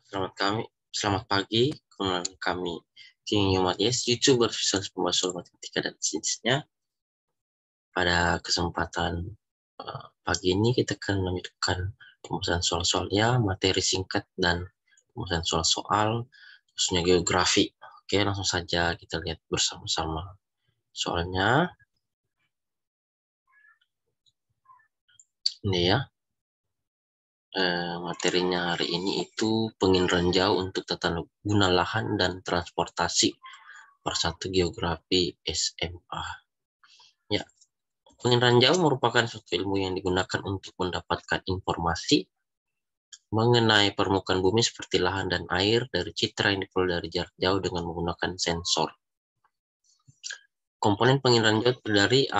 Selamat pagi, kami King Matias, YouTuber spesialis pembahasan matematika dan sainsnya. Pada kesempatan pagi ini kita akan melanjutkan pembahasan soal-soalnya, materi singkat dan pembahasan soal-soal, khususnya geografi. Oke, langsung saja kita lihat bersama-sama soalnya. Ini ya. Materinya hari ini itu penginderaan jauh untuk tata guna lahan dan transportasi per 1 geografi SMA. Ya, penginderaan jauh merupakan suatu ilmu yang digunakan untuk mendapatkan informasi mengenai permukaan bumi seperti lahan dan air dari citra yang diperoleh dari jarak jauh dengan menggunakan sensor. Komponen penginderaan jauh terdiri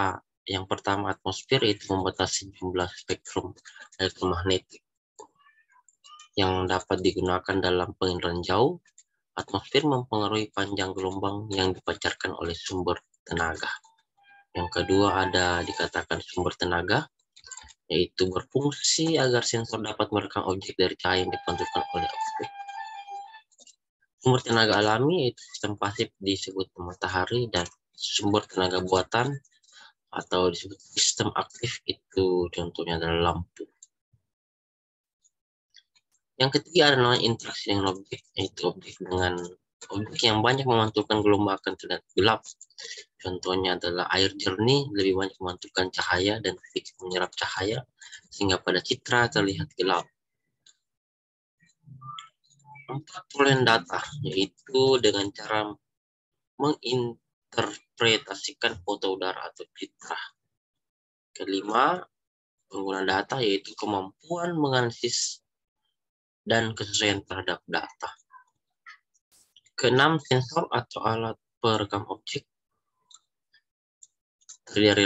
yang pertama atmosfer, yaitu membatasi jumlah spektrum elektromagnetik yang dapat digunakan dalam penginderaan jauh. Atmosfer mempengaruhi panjang gelombang yang dipancarkan oleh sumber tenaga. Yang kedua ada dikatakan sumber tenaga, yaitu berfungsi agar sensor dapat merekam objek dari cahaya yang dipantulkan oleh objek. Sumber tenaga alami, yaitu sistem pasif disebut matahari, dan sumber tenaga buatan atau disebut sistem aktif, itu contohnya adalah lampu. Yang ketiga adalah interaksi dengan objek, yaitu objek yang banyak memantulkan gelombang akan terlihat gelap. Contohnya adalah air jernih lebih banyak memantulkan cahaya dan sedikit menyerap cahaya, sehingga pada citra terlihat gelap. Perolehan data, yaitu dengan cara menginterpretasikan foto udara atau citra. Kelima, pengguna data, yaitu kemampuan menganalisis dan kesesuaian terhadap data. Keenam, sensor atau alat perekam objek. Dari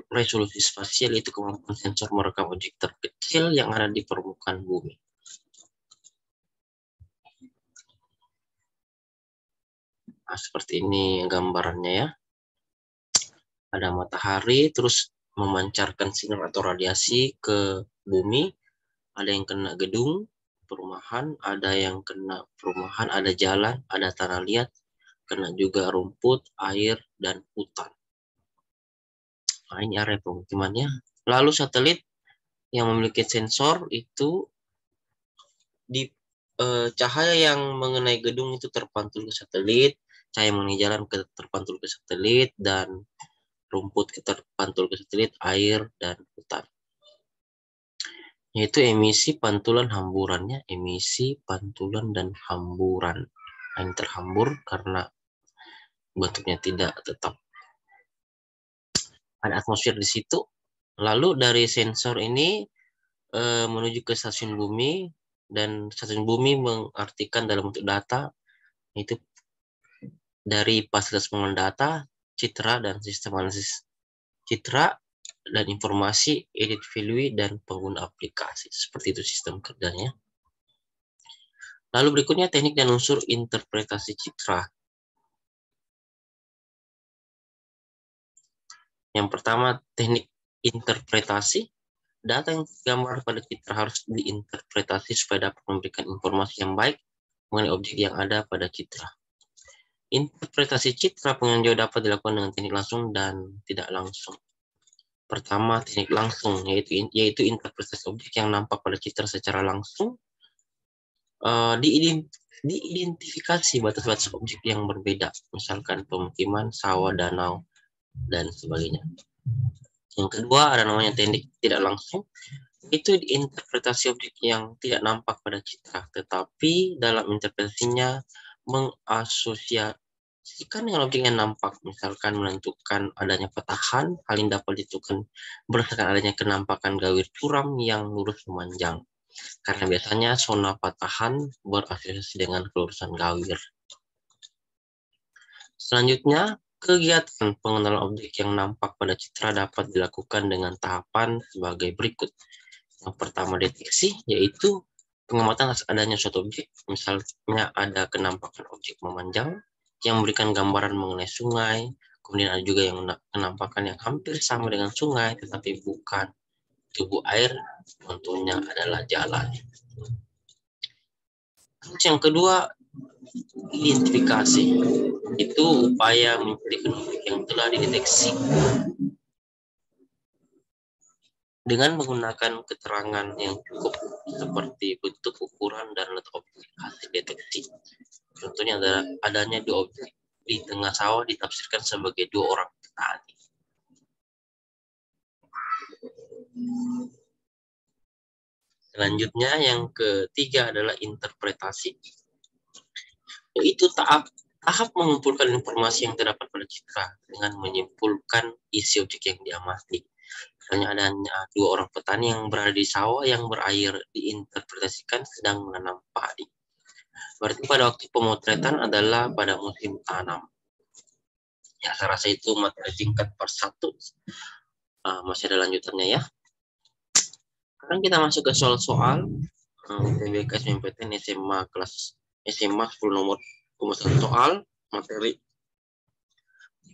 resolusi spasial, itu kemampuan sensor merekam objek terkecil yang ada di permukaan bumi. Nah, seperti ini gambarannya ya. Ada matahari terus memancarkan sinar atau radiasi ke bumi. Ada yang kena gedung perumahan, ada yang kena perumahan, ada jalan, ada tanah liat, kena juga rumput, air, dan hutan. Nah, ini area pemukimannya. Lalu satelit yang memiliki sensor itu di cahaya yang mengenai gedung itu terpantul ke satelit, cahaya mengenai jalan terpantul ke satelit, dan rumput terpantul ke satelit, air, dan hutan. Yaitu emisi, pantulan, hamburannya, emisi, pantulan, dan hamburan. Ini terhambur karena bentuknya tidak tetap. Ada atmosfer di situ. Lalu dari sensor ini menuju ke stasiun bumi, dan stasiun bumi mengartikan dalam bentuk data, itu dari fasilitas pengelolaan data, citra, dan sistem analisis citra dan informasi, edit value, dan pengguna aplikasi. Seperti itu sistem kerjanya. Lalu berikutnya teknik dan unsur interpretasi citra. Yang pertama, teknik interpretasi. Data yang tergambar pada citra harus diinterpretasi supaya dapat memberikan informasi yang baik mengenai objek yang ada pada citra. Interpretasi citra penginderaan jauh dapat dilakukan dengan teknik langsung dan tidak langsung. Pertama, teknik langsung, yaitu interpretasi objek yang nampak pada citra secara langsung. Diidentifikasi batas-batas objek yang berbeda, misalkan pemukiman, sawah, danau, dan sebagainya. Yang kedua ada namanya teknik tidak langsung, itu interpretasi objek yang tidak nampak pada citra, tetapi dalam interpretasinya mengasosiasikan dengan objek yang nampak, misalkan menentukan adanya patahan. Hal ini dapat ditentukan berdasarkan adanya kenampakan gawir curam yang lurus memanjang, karena biasanya zona patahan berasosiasi dengan kelurusan gawir. Selanjutnya, kegiatan pengenalan objek yang nampak pada citra dapat dilakukan dengan tahapan sebagai berikut. Yang pertama, deteksi, yaitu pengamatan adanya suatu objek. Misalnya ada kenampakan objek memanjang yang memberikan gambaran mengenai sungai, kemudian ada juga yang kenampakan yang hampir sama dengan sungai tetapi bukan tubuh air, contohnya adalah jalan. Terus yang kedua, identifikasi. Itu upaya mencari objek yang telah dideteksi dengan menggunakan keterangan yang cukup seperti bentuk, ukuran, dan letak objek hasil deteksi. Contohnya adalah adanya dua objek di tengah sawah ditafsirkan sebagai dua orang petani. Selanjutnya yang ketiga adalah interpretasi, yaitu tahap mengumpulkan informasi yang terdapat pada citra dengan menyimpulkan isi objek yang diamati. Misalnya adanya dua orang petani yang berada di sawah yang berair diinterpretasikan sedang menanam padi. Berarti pada waktu pemotretan adalah pada musim tanam. Ya, saya rasa itu materi singkat part 1. Masih ada lanjutannya ya. Sekarang kita masuk ke soal-soal UTBK SBMPTN SMA kelas SMA 10 nomor 1 soal materi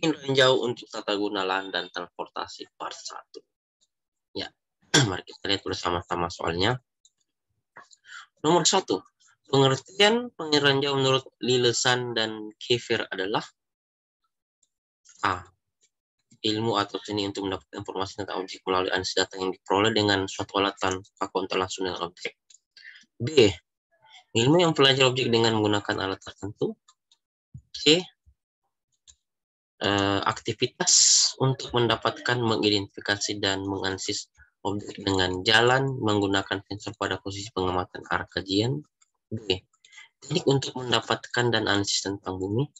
ranjau untuk tata guna lahan dan transportasi part 1. Ya, mari kita lihat bersama-sama soalnya. Nomor 1. Pengertian ranjau menurut Lilesan dan Kiefer adalah A. Ilmu atau seni untuk mendapatkan informasi tentang objek melalui analisis data yang diperoleh dengan suatu alat tanpa kontak langsung dengan objek. B. Ilmu yang mempelajari objek dengan menggunakan alat tertentu. C. Aktivitas untuk mendapatkan, mengidentifikasi, dan menganalisis objek dengan jalan menggunakan sensor pada posisi pengamatan arah kajian. B. Teknik untuk mendapatkan dan analisis tentang bumi.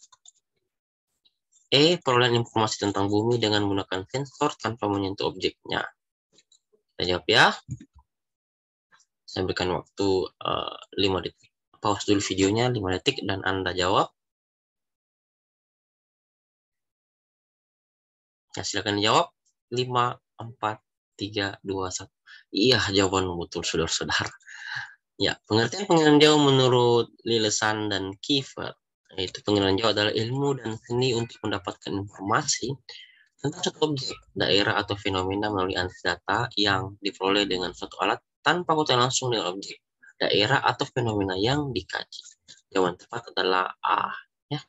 E. Perolehan informasi tentang bumi dengan menggunakan sensor tanpa menyentuh objeknya. Kita jawab ya. Saya berikan waktu 5 detik. Pause dulu videonya 5 detik dan Anda jawab. Ya, silakan jawab. 5, 4, 3, 2, 1. Iya, jawaban betul, saudara-saudara. Ya, pengertian ranjau menurut Lilesan dan Kiefer, yaitu ranjau adalah ilmu dan seni untuk mendapatkan informasi tentang suatu objek, daerah, atau fenomena melalui analisis data yang diperoleh dengan suatu alat tanpa kontak langsung dengan objek, daerah, atau fenomena yang dikaji. Jawaban tepat adalah A. Ya.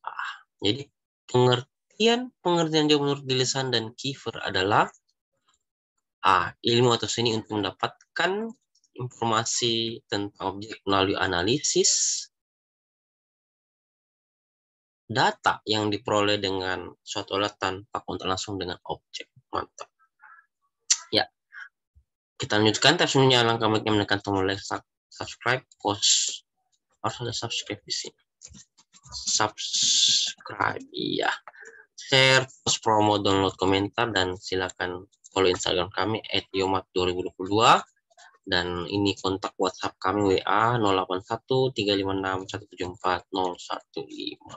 A. Jadi, pengertian ranjau menurut Lilesan dan Kiefer adalah A. Ilmu atau seni untuk mendapatkan informasi tentang objek melalui analisis data yang diperoleh dengan suatu alat tanpa kontak langsung dengan objek. Mantap. Ya, kita lanjutkan. Tapi sebelumnya langkah baiknya menekan tombol like, subscribe, post. Harus ada subscribe di sini. Subscribe, iya. Share, post, promo, download, komentar, dan silakan follow Instagram kami @yomat2022. Dan ini kontak WhatsApp kami WA 081356174015.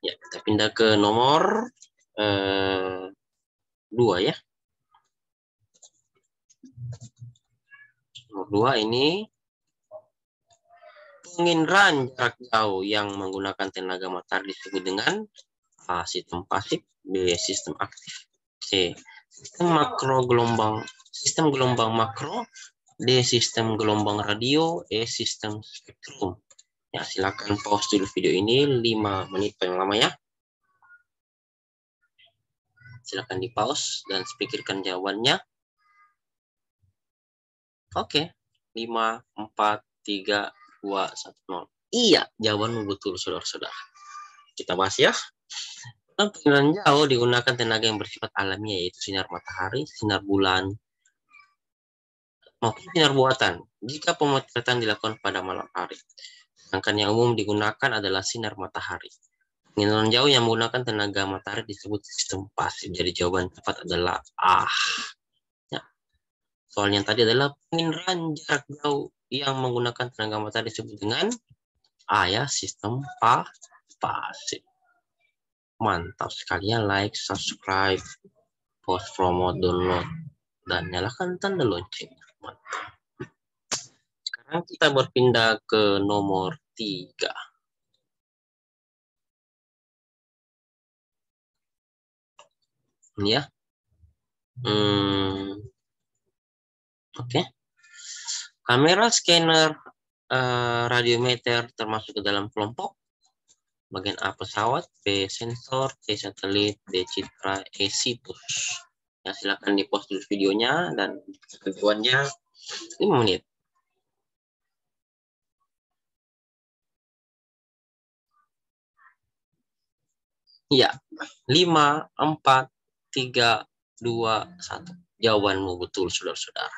Ya, kita pindah ke nomor 2 ya. Nomor 2 ini penginderaan jarak jauh yang menggunakan tenaga matahari disebut dengan A. Sistem pasif, B. Sistem aktif, C. Sistem gelombang makro, D. Sistem gelombang radio, E. Sistem spektrum. Ya, silakan pause dulu video ini 5 menit paling lama ya. Silakan di pause dan pikirkan jawabannya. Oke. 5, 4, 3, 2, 1, 0. Iya, jawabanmu betul, saudara-saudara. Kita bahas ya. Penginderaan jauh digunakan tenaga yang bersifat alami, yaitu sinar matahari, sinar bulan, maupun sinar buatan jika pemotretan dilakukan pada malam hari. Sedangkan yang umum digunakan adalah sinar matahari. Penginderaan jauh yang menggunakan tenaga matahari disebut sistem pasif. Jadi jawaban tepat adalah A. Ya. Soal yang tadi adalah penginderaan jarak jauh yang menggunakan tenaga matahari disebut dengan A ya, sistem pasif. Mantap sekali ya, like, subscribe, post, promo, download, dan nyalakan tanda lonceng. Mantap. Sekarang kita berpindah ke nomor 3. Ini ya. Oke. Kamera scanner radiometer termasuk ke dalam kelompok? Bagian A pesawat, B sensor, C satelit, D citra, E situs. Ya, silakan di-post dulu videonya dan ketentuannya 5 menit. Ya, 5, 4, 3, 2, 1. Jawabanmu betul, saudara-saudara.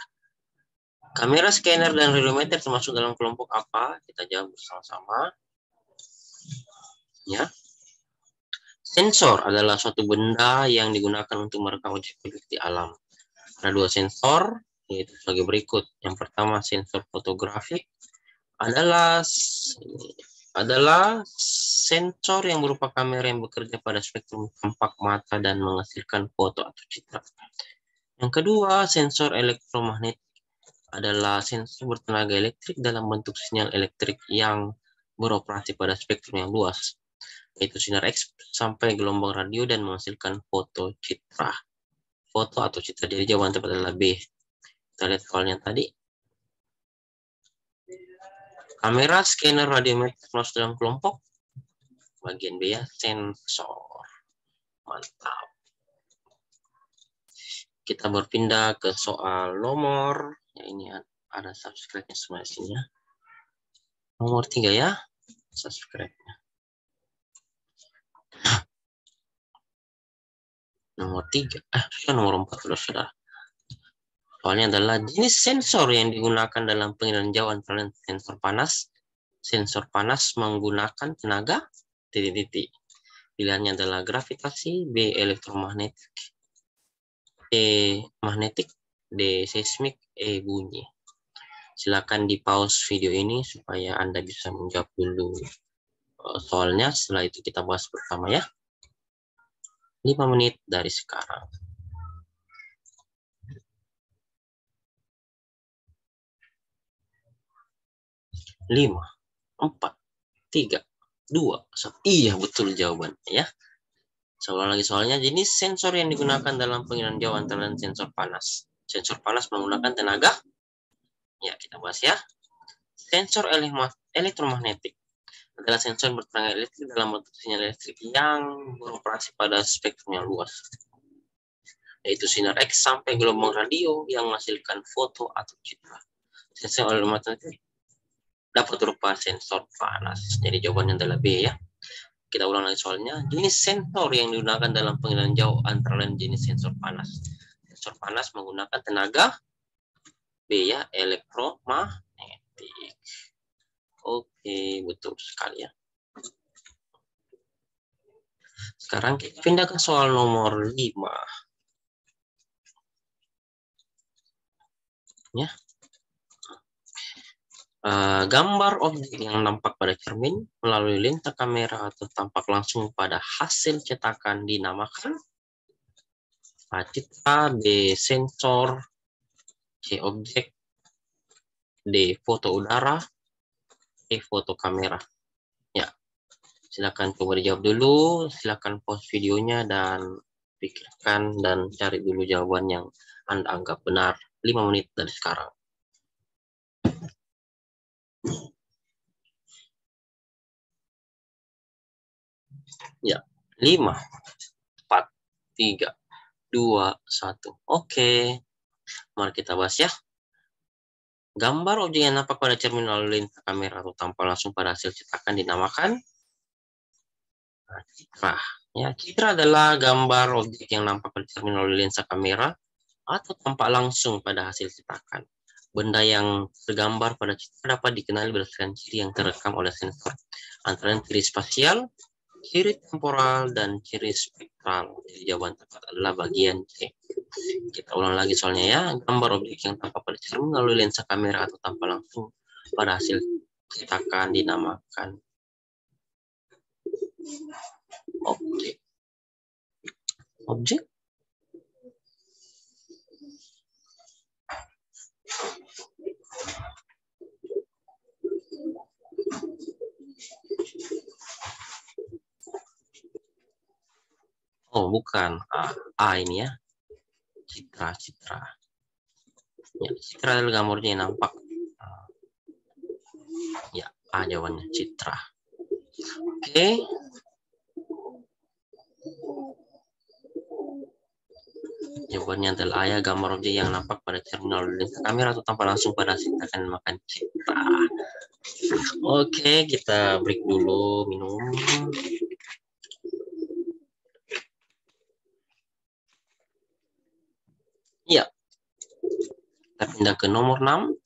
Kamera, scanner, dan radiometer termasuk dalam kelompok apa? Kita jawab bersama-sama. Ya. Sensor adalah suatu benda yang digunakan untuk merekam objek-objek di alam. Ada 2 sensor, yaitu sebagai berikut. Yang pertama, sensor fotografik adalah sensor yang berupa kamera yang bekerja pada spektrum tampak mata dan menghasilkan foto atau citra. Yang kedua, sensor elektromagnetik adalah sensor bertenaga elektrik dalam bentuk sinyal elektrik yang beroperasi pada spektrum yang luas, yaitu sinar X sampai gelombang radio dan menghasilkan foto citra. Foto atau citra. Jadi jawaban tepat adalah B. Kita lihat soalnya tadi. Kamera, scanner, radiometer masuk dalam kelompok. Bagian B ya, sensor. Mantap. Kita berpindah ke soal nomor. Ya, ini ada subscribe-nya semua di sini ya. Nomor 3 ya, subscribe-nya. Nomor 3, nomor 4 sudah. Soalnya adalah jenis sensor yang digunakan dalam pengiriman jauh antara lain sensor panas. Sensor panas menggunakan tenaga titik-titik. Pilihannya adalah gravitasi, B elektromagnetik, E magnetik, D seismik, E bunyi. Silakan di pause video ini supaya Anda bisa menjawab dulu soalnya. Setelah itu kita bahas bersama ya. 5 menit dari sekarang. 5, 4, 3, 2, 1. Iya, betul jawabannya ya. Soal lagi soalnya, jenis sensor yang digunakan dalam pengiriman jauh antara lain sensor panas. Sensor panas menggunakan tenaga. Ya, kita bahas ya. Sensor elektromagnetik adalah sensor bertenaga elektrik dalam bentuk sinyal elektrik yang beroperasi pada spektrum yang luas, yaitu sinar X sampai gelombang radio yang menghasilkan foto atau citra. Sensor elektromagnetik dapat berupa sensor panas. Jadi jawabannya adalah B ya. Kita ulang lagi soalnya. Jenis sensor yang digunakan dalam pengiriman jauh antara lain jenis sensor panas. Sensor panas menggunakan tenaga B ya, elektromagnetik. Oke, betul sekali ya. Sekarang kita pindah ke soal nomor 5. Ya. Gambar objek yang nampak pada cermin melalui lensa kamera atau tampak langsung pada hasil cetakan dinamakan A citra, B sensor, C objek, D foto udara, E foto kamera. Ya, silakan coba dijawab dulu. Silakan pause videonya dan pikirkan dan cari dulu jawaban yang Anda anggap benar. 5 menit dari sekarang. Ya, 5, 4, 3, 2, 1. Oke, mari kita bahas ya. Gambar objek yang nampak pada cermin melalui lensa kamera atau tampak langsung pada hasil cetakan dinamakan citra. Ya, citra adalah gambar objek yang nampak pada cermin melalui lensa kamera atau tampak langsung pada hasil cetakan. Benda yang tergambar pada citra dapat dikenali berdasarkan ciri yang terekam oleh sensor, antara lain ciri spasial, ciri temporal, dan ciri spektral. Jadi jawaban tepat adalah bagian C. Kita ulang lagi soalnya ya. Gambar objek yang tampak pada cermin melalui lensa kamera atau tampak langsung pada hasil cetakan dinamakan objek. Objek. Oh, bukan. A ini ya. Citra. Ya, citra adalah gambarnya yang nampak. Ya, A jawabannya citra. Oke. Jawabannya adalah ya, gambar objek yang nampak pada cermin lalu lintas kamera atau tanpa langsung pada akan makan citra. Oke, kita break dulu minum. Iya. Kita pindah ke nomor 6.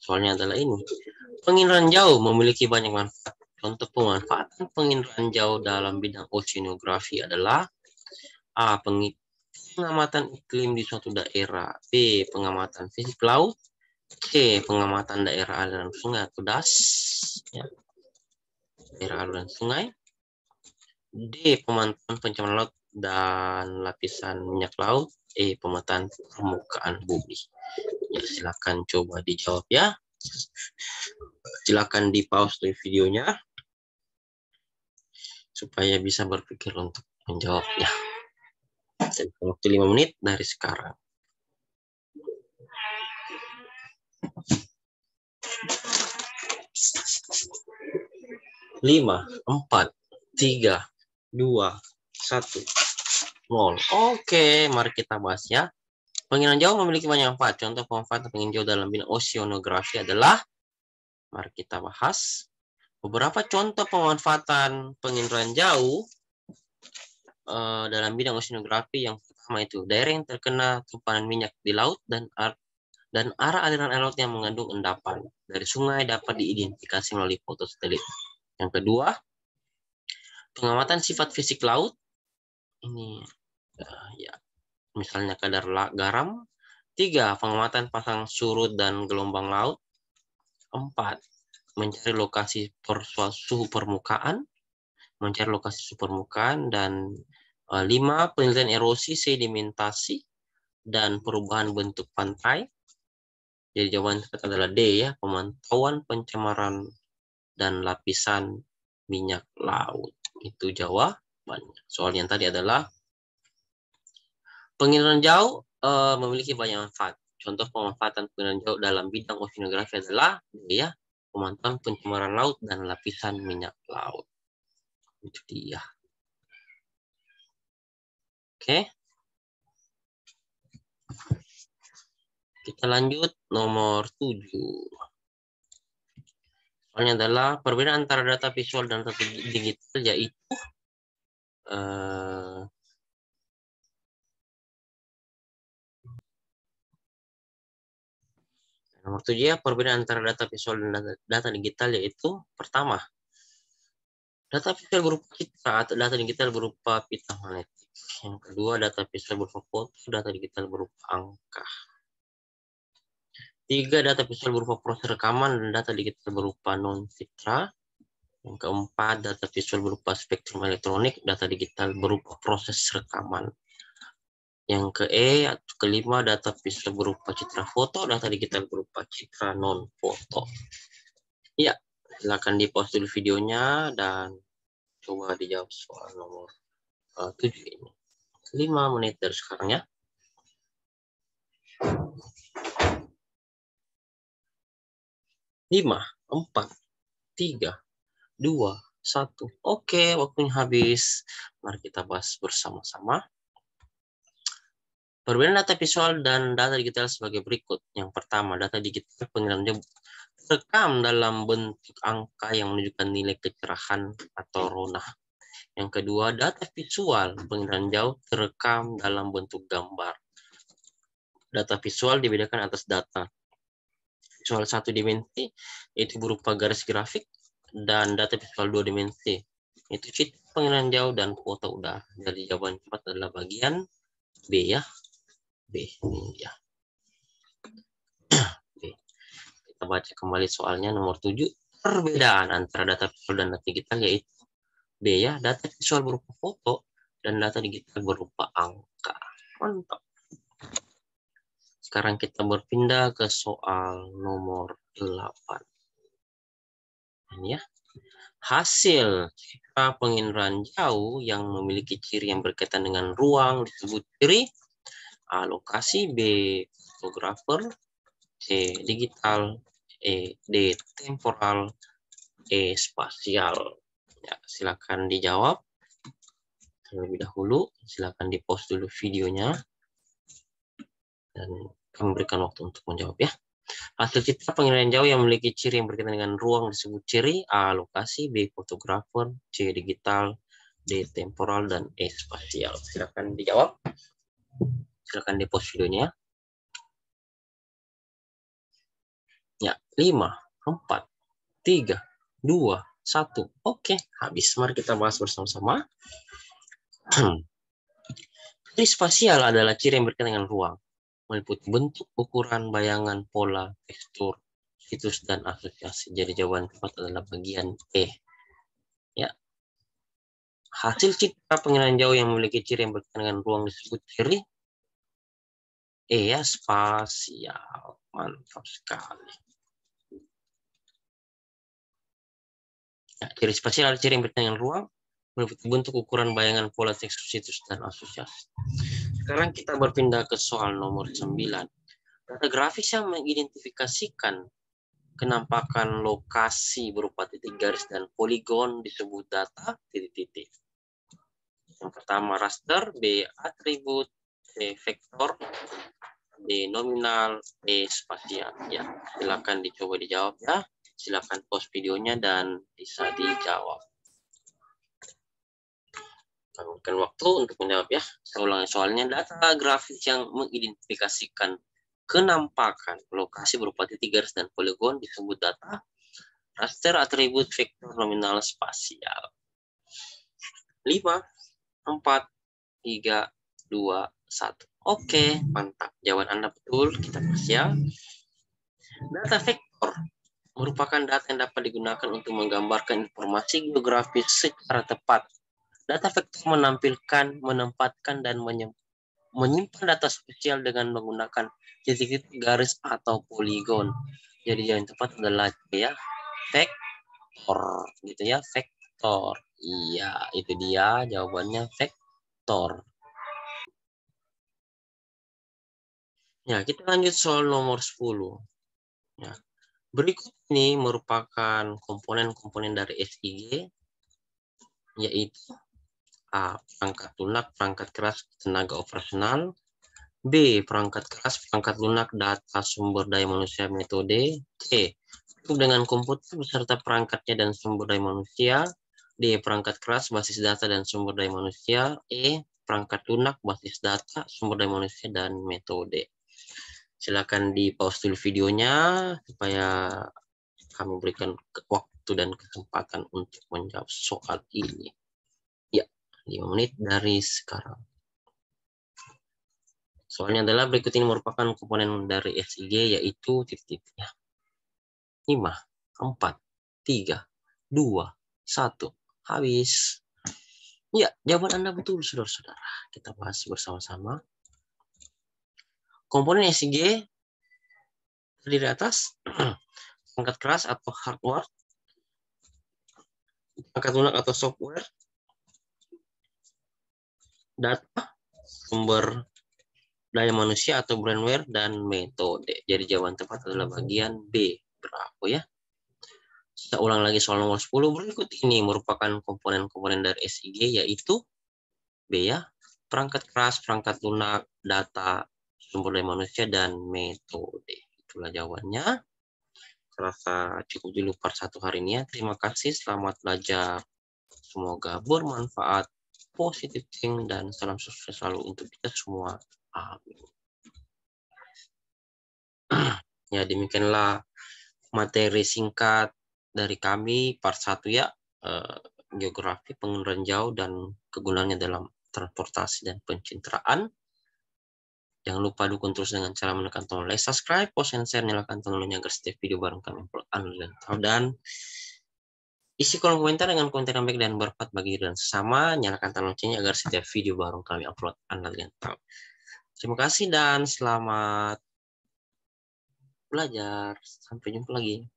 Soalnya adalah ini. Penginderaan jauh memiliki banyak manfaat. Contoh pemanfaatan penginderaan jauh dalam bidang oceanografi adalah A. Pengamatan iklim di suatu daerah. B. Pengamatan fisik laut. C. Pengamatan daerah aliran sungai atau DAS. Ya. Daerah aliran sungai. D. Pemantauan pencemaran laut dan lapisan minyak laut. E. Pemetaan permukaan bumi. Ya, silakan coba dijawab ya. Silakan di pause dari videonya supaya bisa berpikir untuk menjawabnya. Dan waktu 5 menit dari sekarang. 5, 4, 3, 2, 1, 0. Oke, mari kita bahas ya. Penginderaan jauh memiliki banyak manfaat. Contoh pemanfaatan penginderaan jauh dalam bidang oceanografi adalah, mari kita bahas beberapa contoh pemanfaatan penginderaan jauh dalam bidang oceanografi. Yang pertama itu daerah yang terkena tumpahan minyak di laut dan arah aliran air laut yang mengandung endapan dari sungai dapat diidentifikasi melalui foto satelit. Yang kedua, pengamatan sifat fisik laut. Ini ya, misalnya kadar garam. 3, pengamatan pasang surut dan gelombang laut. 4, mencari lokasi suhu permukaan. Dan 5, penelitian erosi, sedimentasi, dan perubahan bentuk pantai. Jadi jawaban adalah D ya, pemantauan pencemaran dan lapisan minyak laut. Itu jawabannya. Soal yang tadi adalah penginderaan jauh memiliki banyak manfaat. Contoh pemanfaatan penginderaan jauh dalam bidang oceanografi adalah ya, pemantauan pencemaran laut dan lapisan minyak laut. Itu dia. Oke. Kita lanjut nomor 7. Soalnya adalah perbedaan antara data visual dan data digital, yaitu nomor 7 ya, perbedaan antara data visual dan data digital, yaitu pertama, data visual berupa pita atau data digital berupa pita magnetik. Yang kedua, data visual berupa foto, data digital berupa angka. 3, data visual berupa proses rekaman dan data digital berupa non-citra. Yang keempat, data visual berupa spektrum elektronik, data digital berupa proses rekaman. Yang kelima, data visual berupa citra foto, data digital berupa citra non-foto. Ya, silakan di pause dulu videonya dan coba dijawab soal nomor 7 ini. 5 menit dari sekarang ya. 5, 4, 3, 2, 1. Oke, waktunya habis. Mari kita bahas bersama-sama. Perbedaan data visual dan data digital sebagai berikut. Yang pertama, data digital penginderaan terekam dalam bentuk angka yang menunjukkan nilai kecerahan atau rona. Yang kedua, data visual penginderaan jauh terekam dalam bentuk gambar. Data visual dibedakan atas data visual 1 dimensi, itu berupa garis grafik, dan data visual 2 dimensi, itu citra penginderaan jauh dan foto udara. Jadi jawaban cepat adalah bagian B ya. B ya. B. Kita baca kembali soalnya nomor 7. Perbedaan antara data visual dan data digital yaitu B ya, data visual berupa foto dan data digital berupa angka. Mantap. Sekarang kita berpindah ke soal nomor 8. Ini ya. Hasil citra penginderaan jauh yang memiliki ciri yang berkaitan dengan ruang disebut ciri A. Lokasi, B. Fotografer, C. Digital, D temporal, E spasial. Ya, silakan dijawab terlebih dahulu. Silakan di-pause dulu videonya dan kami berikan waktu untuk menjawab ya. Hasil citra penilaian jauh yang memiliki ciri yang berkaitan dengan ruang disebut ciri A lokasi, B fotografer, C digital, D temporal, dan E spasial. Silakan dijawab. Silakan di-pause videonya. Ya, 5, 4, 3, 2, 1. Oke, habis. Mari kita bahas bersama-sama. Ciri spasial adalah ciri yang berkaitan dengan ruang, meliputi bentuk, ukuran, bayangan, pola, tekstur, situs, dan asosiasi. Jadi jawaban tepat adalah bagian E. Ya. Hasil citra penilaian jauh yang memiliki ciri yang berkaitan dengan ruang disebut ciri E ya, spasial. Mantap sekali. Ya, ciri spasial adalah ciri yang berkaitan dengan ruang, meliputi bentuk, ukuran, bayangan, pola, tekstur, situs, dan asosiasi. Sekarang kita berpindah ke soal nomor 9. Data grafis yang mengidentifikasikan kenampakan lokasi berupa titik garis dan poligon disebut data titik-titik. Yang pertama raster, B atribut, C vektor, D nominal, E spasial. Ya, silakan dicoba dijawab ya. Silakan pause videonya dan bisa dijawab. Kami berikan waktu untuk menjawab ya. Saya ulangi soalnya, data grafis yang mengidentifikasikan kenampakan lokasi berupa titik garis dan poligon disebut data raster, atribut, vektor, nominal, spasial. 5, 4, 3, 2, 1. Oke, mantap. Jawaban Anda betul. Kita persia. Data vektor merupakan data yang dapat digunakan untuk menggambarkan informasi geografis secara tepat. Data vektor menampilkan, menempatkan, dan menyimpan data spesial dengan menggunakan titik-titik garis atau poligon. Jadi yang tepat adalah ya vektor, gitu ya, vektor. Iya, itu dia jawabannya vektor. Ya, kita lanjut soal nomor 10. Ya. Berikut ini merupakan komponen-komponen dari SIG, yaitu A. Perangkat lunak, perangkat keras, tenaga operasional. B. Perangkat keras, perangkat lunak, data, sumber daya manusia, metode. C. Cukup dengan komputer beserta perangkatnya dan sumber daya manusia. D. Perangkat keras, basis data, dan sumber daya manusia. E. Perangkat lunak, basis data, sumber daya manusia, dan metode. Silakan di-pause dulu videonya supaya kami berikan waktu dan kesempatan untuk menjawab soal ini. Ya, 5 menit dari sekarang. Soalnya adalah berikut ini merupakan komponen dari SIG, yaitu titik-titiknya. 5, 4, 3, 2, 1. Habis. Ya, jawaban Anda betul, saudara-saudara. Kita bahas bersama-sama. Komponen SIG terdiri atas perangkat keras atau hardware, perangkat lunak atau software, data, sumber daya manusia atau brandware, dan metode. Jadi jawaban tepat adalah bagian B. Bravo ya. Kita ulang lagi soal nomor 10. Berikut ini merupakan komponen-komponen dari SIG, yaitu B ya, perangkat keras, perangkat lunak, data, sumber daya manusia, dan metode. Itulah jawabannya. Rasa cukup dulu part 1 hari ini ya. Terima kasih, selamat belajar. Semoga bermanfaat, positif think, dan salam sukses selalu untuk kita semua. Amin. Ya, demikianlah materi singkat dari kami part 1 ya. Geografi, pengenalan jauh, dan kegunaannya dalam transportasi dan pencitraan. Jangan lupa dukung terus dengan cara menekan tombol like, subscribe, post, and share, nyalakan tombol lonceng agar setiap video baru kami upload dan isi kolom komentar dengan komentar yang baik dan bermanfaat bagi diri dan sesama. Nyalakan tombol loncengnya agar setiap video baru kami upload Anda tahu. Terima kasih dan selamat belajar. Sampai jumpa lagi.